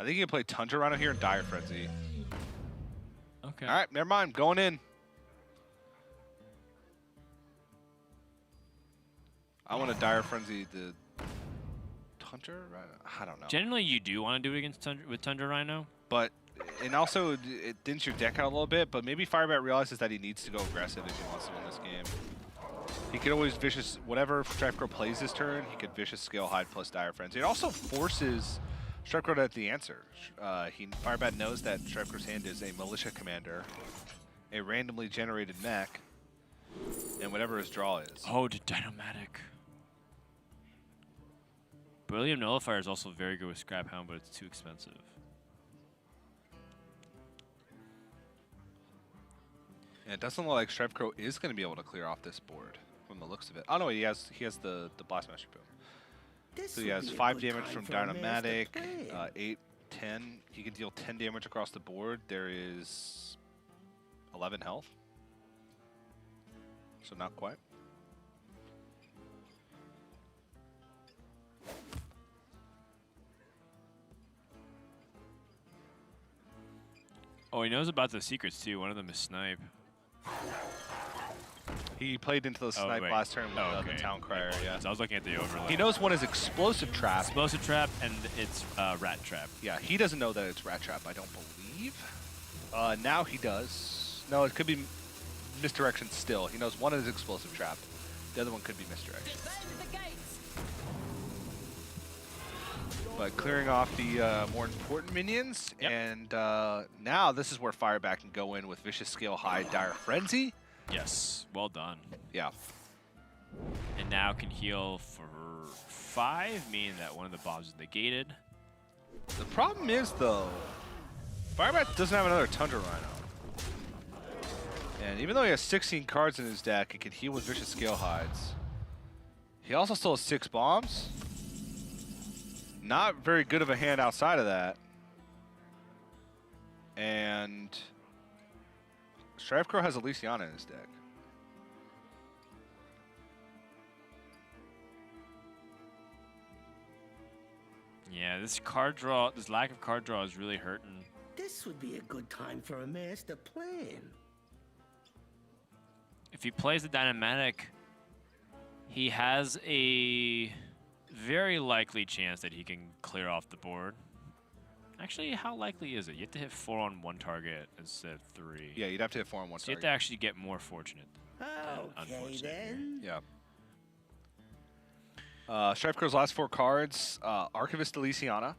I think you can play Tundra Rhino here and Dire Frenzy. Okay. All right, never mind. Going in. I want to Dire Frenzy the Tundra Rhino. I don't know. Generally, you do want to do it against Tundra Rhino. But, and also, it thins your deck out a little bit, but maybe Firebat realizes that he needs to go aggressive if he wants to win this game. He could always Vicious, whatever StrifeCro plays this turn, he could Vicious Scale Hide plus Dire Frenzy. It also forces StrifeCro to have the answer. Firebat knows that StrifeCro's hand is a Militia Commander, a randomly generated mech, and whatever his draw is. Oh, the Dynomatic. Beryllium Nullifier is also very good with Scrap Hound, but it's too expensive. And it doesn't look like StrifeCro is going to be able to clear off this board from the looks of it. Oh no, he has the Blastmaster Boom. So he has 5 damage from Dynomatic, 8, 10. He can deal 10 damage across the board. There is 11 health. So not quite. Oh, he knows about the secrets too. One of them is Snipe. He played into the snipe wait. last turn with Oh, the Town Crier, yeah. I was looking at the overlay. He knows one is Explosive Trap. Explosive Trap and it's Rat Trap. Yeah, he doesn't know that it's Rat Trap, I don't believe. Now he does. No, it could be Misdirection still. He knows one is Explosive Trap. The other one could be Misdirection. But clearing off the more important minions, Yep. and now this is where Firebat can go in with Vicious Scale High, Dire Frenzy. Yes, well done. Yeah. And now can heal for 5, meaning that one of the bombs is negated. The problem is, though, Firebat doesn't have another Tundra Rhino. And even though he has 16 cards in his deck, he can heal with Vicious Scale Hides. He also still has 6 bombs. Not very good of a hand outside of that. And StrifeCro has Elysiana in his deck. Yeah, this card draw, this lack of card draw is really hurting. This would be a good time for a master plan. If he plays the Dynamatic, he has a very likely chance that he can clear off the board. Actually, how likely is it? You have to hit 4 on one target instead of 3. Yeah, you'd have to hit 4 on one So you have target. to actually get more fortunate. Okay unfortunate then. Yeah. StrifeCro's last 4 cards, Archivist Elysiana,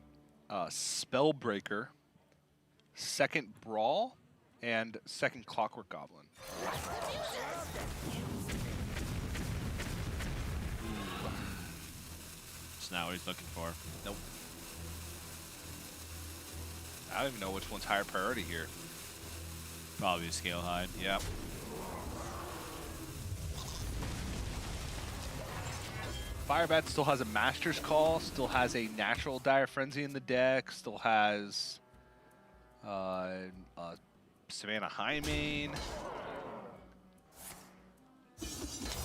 Spellbreaker, second Brawl, and second Clockwork Goblin. It's not what he's looking for. Nope. I don't even know which one's higher priority here. Probably a Scale Hide. Yep. Firebat still has a Master's Call, still has a natural Dire Frenzy in the deck, still has Savannah Highmane.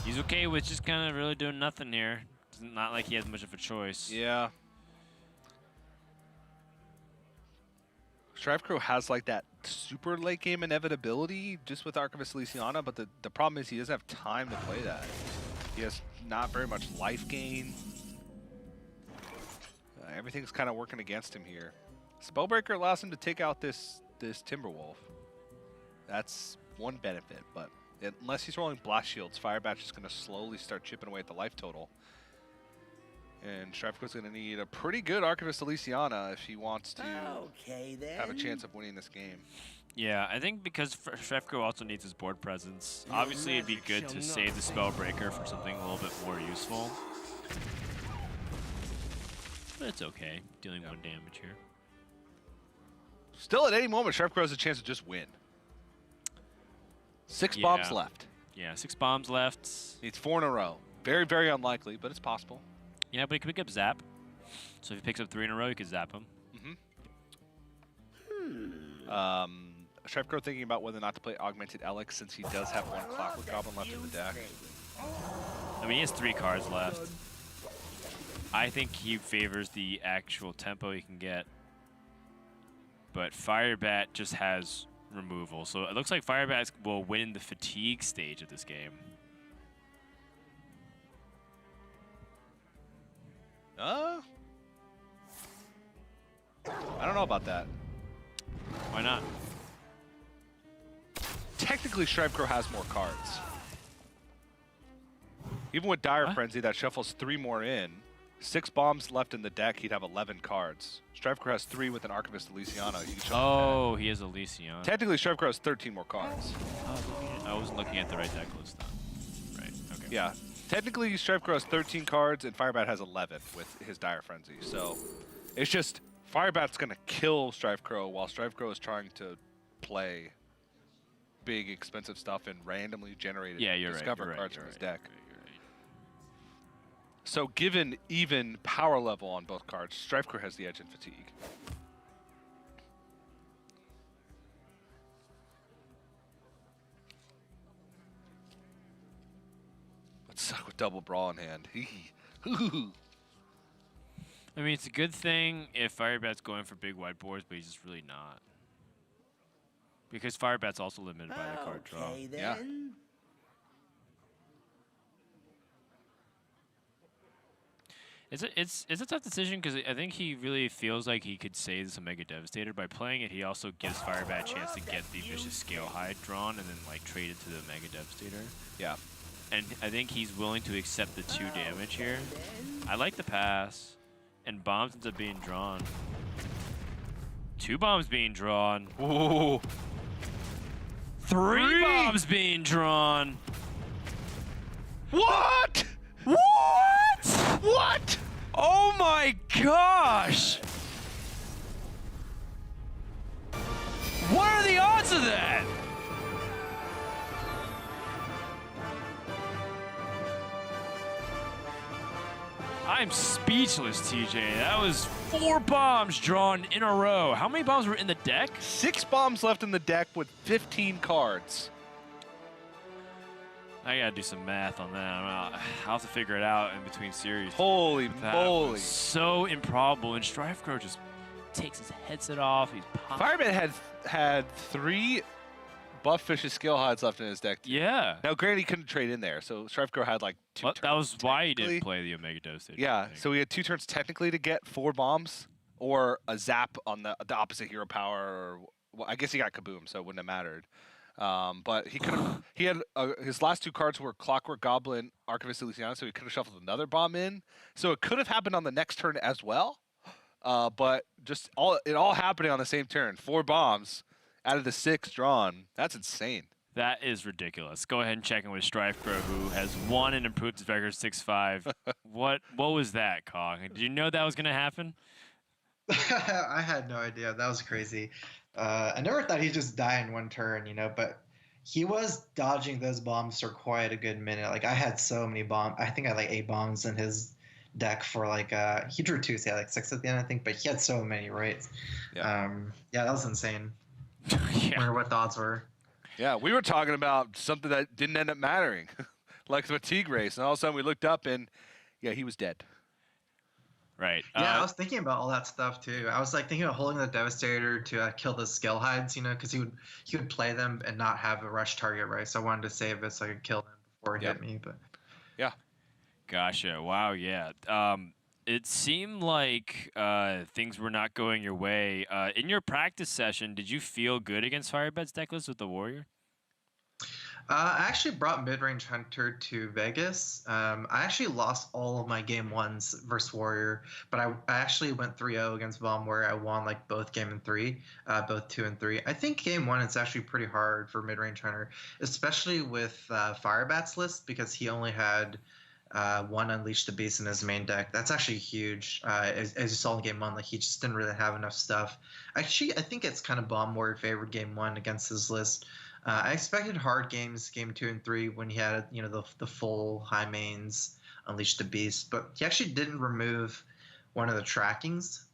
He's okay with just kind of really doing nothing here. It's not like he has much of a choice. Yeah. StrifeCro has like that super late game inevitability just with Archivist Elysiana, but the problem is he doesn't have time to play that. He has not very much life gain. Everything's kind of working against him here. Spellbreaker allows him to take out this Timberwolf. That's one benefit, but unless he's rolling Blast Shields, Firebat's just going to slowly start chipping away at the life total. And StrifeCro's going to need a pretty good Archivist Elysiana if he wants to Okay then. have a chance of winning this game. Yeah, I think because StrifeCro also needs his board presence. Obviously, it'd be good to save the Spellbreaker for something a little bit more useful. But it's okay, dealing 1 damage here. Still, at any moment, StrifeCro has a chance to just win. 6 bombs left. Yeah, 6 bombs left. Needs 4 in a row. Very, very unlikely, but it's possible. Yeah, but he could pick up Zap. So if he picks up 3 in a row, he could zap him. StrifeCro thinking about whether or not to play Augmented Elix since he does have 1 Clockwork Goblin left in the deck. I mean, he has 3 cards left. I think he favors the actual tempo he can get. But Firebat just has removal. So it looks like Firebat will win the fatigue stage of this game. I don't know about that. Why not? Technically, StrifeCro has more cards. Even with Dire Frenzy, that shuffles 3 more in. 6 bombs left in the deck, he'd have 11 cards. StrifeCro has 3 with an Archivist Elysiana. He can shuffle 10. He has Elysiana. Technically, StrifeCro has 13 more cards. I wasn't looking at the right deck list then. Right, okay. Yeah. Technically, StrifeCro has 13 cards, and Firebat has 11 with his Dire Frenzy. So, it's just, Firebat's going to kill StrifeCro while StrifeCro is trying to play big, expensive stuff and randomly generated discover cards from his deck. So, given even power level on both cards, StrifeCro has the edge in fatigue. Let's suck with double brawl in hand. I mean, it's a good thing if Firebat's going for big white boards, but he's just really not. Because Firebat's also limited by the card draw. Okay, then. Yeah. It's a tough decision because I think he really feels like he could save this Omega Devastator. By playing it, he also gives Firebat a chance to get the Vicious Scale Hide drawn and then like trade it to the Omega Devastator. Yeah. And I think he's willing to accept the 2 damage here. I like the pass, and bombs ends up being drawn. 2 bombs being drawn. Ooh. 3 bombs being drawn. What? What? What? Oh my gosh! What are the odds of that? I'm speechless, TJ. That was 4 bombs drawn in a row. How many bombs were in the deck? 6 bombs left in the deck with 15 cards. I gotta do some math on that. I'll have to figure it out in between series. Holy That moly. was so improbable, and StrifeCro just takes his headset off. He's popped. Firebat had 3 buff Vicious Scale Hides left in his deck. Yeah. Now, granted, he couldn't trade in there, so StrifeCro had like 2 Well, turns. that was why he technically. didn't play the Omega Devastator. Yeah, I think. so he had 2 turns technically to get 4 bombs or a zap on the opposite hero power. Or, well, I guess he got Kaboom, so it wouldn't have mattered. But he could have. He had his last 2 cards were Clockwork Goblin, Archivist Elysiana, so he could have shuffled another bomb in. So it could have happened on the next turn as well. But just it all happening on the same turn. 4 bombs out of the 6 drawn. That's insane. That is ridiculous. Go ahead and check in with StrifeCro, who has won and improved his record 6-5. What was that, Cog? Did you know that was going to happen? I had no idea. That was crazy. I never thought he'd just die in 1 turn, but he was dodging those bombs for quite a good minute. Like, I had so many bombs. I think I had like 8 bombs in his deck for like, he drew 2, so he had like 6 at the end, I think, but he had so many, right? Yeah. Yeah, that was insane. Yeah. Wonder what the odds were. Yeah, we were talking about something that didn't end up mattering, like the fatigue race, and all of a sudden we looked up and, yeah, he was dead. Right. Yeah, I was thinking about all that stuff too. I was like thinking of holding the Devastator to kill the Skill Hides, because he would play them and not have a rush target, right? So I wanted to save it so I could kill him before he hit me. But Yeah. Gotcha. Wow, yeah. It seemed like things were not going your way. In your practice session, did you feel good against Firebat's deck list with the Warrior? I actually brought Midrange Hunter to Vegas. I actually lost all of my game 1s versus Warrior, but I actually went 3-0 against Bomb where I won like both game and 3, both 2 and 3. I think game 1 it's actually pretty hard for Midrange Hunter, especially with Firebat's list because he only had 1 Unleash the Beast in his main deck. That's actually huge. As you saw in game 1, like he just didn't really have enough stuff. Actually, I think it's kind of Bomb Warrior favored game 1 against his list. I expected hard games, game 2 and 3, when he had the full high mains, Unleash the Beast, but he actually didn't remove one of the trackings.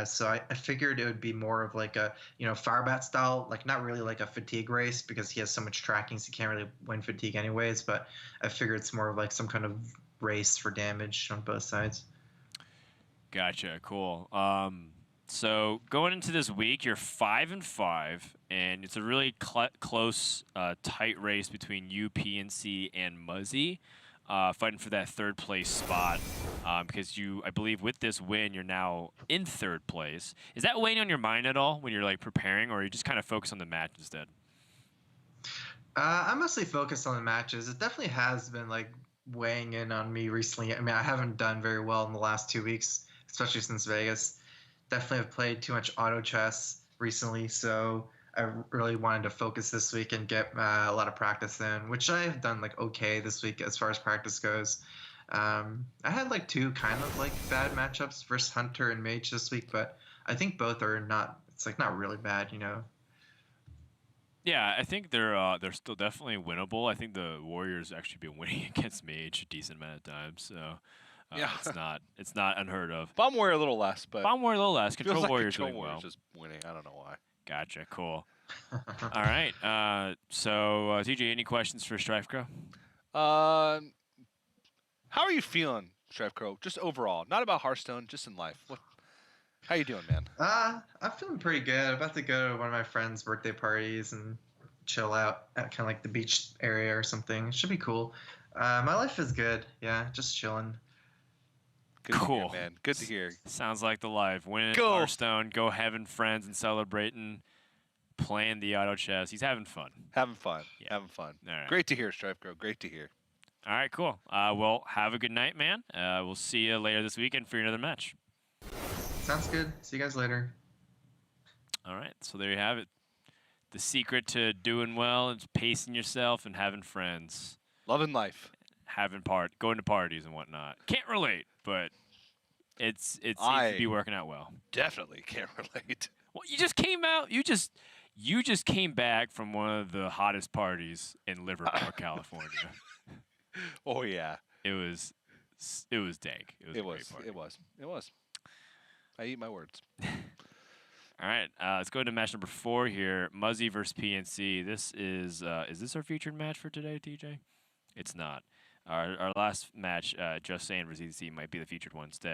So I figured it would be more of like a Firebat style, like not really like a fatigue race because he has so much trackings he can't really win fatigue anyways. But I figured it's more of like some kind of race for damage on both sides. Gotcha. Cool. So going into this week, you're 5-5, and it's a really close, tight race between you, PNC, and Muzzy, fighting for that 3rd place spot. Because I believe with this win, you're now in 3rd place. Is that weighing on your mind at all when you're like preparing, or are you just kind of focus on the match instead? I'm mostly focused on the matches. It definitely has been like weighing in on me recently. I mean, I haven't done very well in the last 2 weeks, especially since Vegas. Definitely have played too much auto chess recently, so I really wanted to focus this week and get a lot of practice in, which I have done like okay this week as far as practice goes. I had like 2 kind of like bad matchups versus Hunter and Mage this week, but I think both are not. It's like not really bad, Yeah, I think they're still definitely winnable. I think the Warriors actually been winning against Mage a decent amount of times, so. Yeah. it's not unheard of. Bomb Warrior a little less, but Bomb Warrior a little less. feels Control like Warrior's Control doing well. Warrior's just winning. I don't know why. Gotcha. Cool. All right. So TJ, any questions for StrifeCro? How are you feeling, StrifeCro? Just overall, not about Hearthstone, just in life. What? How you doing, man? I'm feeling pretty good. I'm about to go to one of my friends' birthday parties and chill out at kind of like the beach area or something. It should be cool. My life is good. Yeah, just chilling. Good to Cool. hear, man. Good to hear. Sounds like the life. Winning at Go. Hearthstone, go having friends and celebrating, playing the auto chess. He's having fun. Having fun. Yeah. Having fun. All right. Great to hear, StrifeCro. Great to hear. All right, cool. Well, have a good night, man. We'll see you later this weekend for another match. Sounds good. See you guys later. All right, so there you have it. The secret to doing well is pacing yourself and having friends, Loving life. going to parties and whatnot. Can't relate, but it seems to be working out well. Definitely can't relate. Well, you just came out. You just came back from one of the hottest parties in Livermore, California. Oh yeah. It was dank. It was a great party. It was. I eat my words. All right, let's go to match number 4 here. Muzzy versus PNC. This is this our featured match for today, TJ? It's not. Our last match, Just Saying versus EDC, might be the featured one instead.